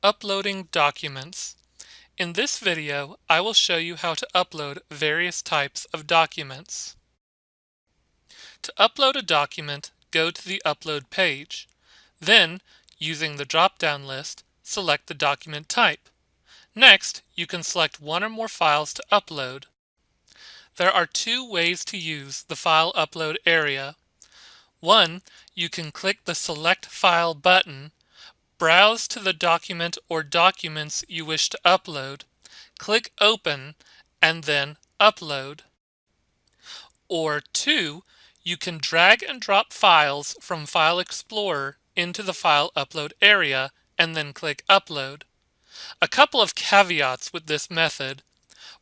Uploading documents. In this video, I will show you how to upload various types of documents. To upload a document, go to the Upload page. Then, using the drop-down list, select the document type. Next, you can select one or more files to upload. There are two ways to use the File Upload area. One, you can click the Select File button, browse to the document or documents you wish to upload, click Open, and then Upload. Or two, you can drag and drop files from File Explorer into the File Upload area and then click Upload. A couple of caveats with this method.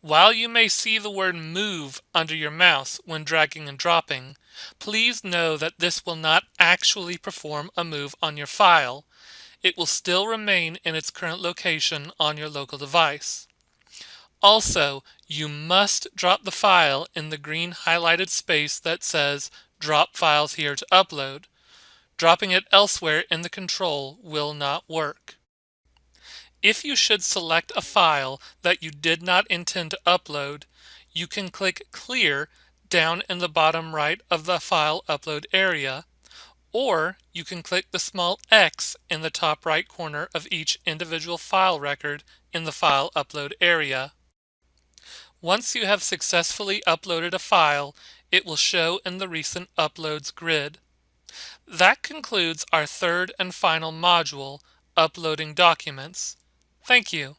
While you may see the word Move under your mouse when dragging and dropping, please know that this will not actually perform a move on your file. It will still remain in its current location on your local device. Also, you must drop the file in the green highlighted space that says Drop Files Here to Upload. Dropping it elsewhere in the control will not work. If you should select a file that you did not intend to upload, you can click Clear down in the bottom right of the File Upload area, or you can click the small X in the top right corner of each individual file record in the File Upload area. Once you have successfully uploaded a file, it will show in the Recent Uploads grid. That concludes our third and final module, Uploading Documents. Thank you.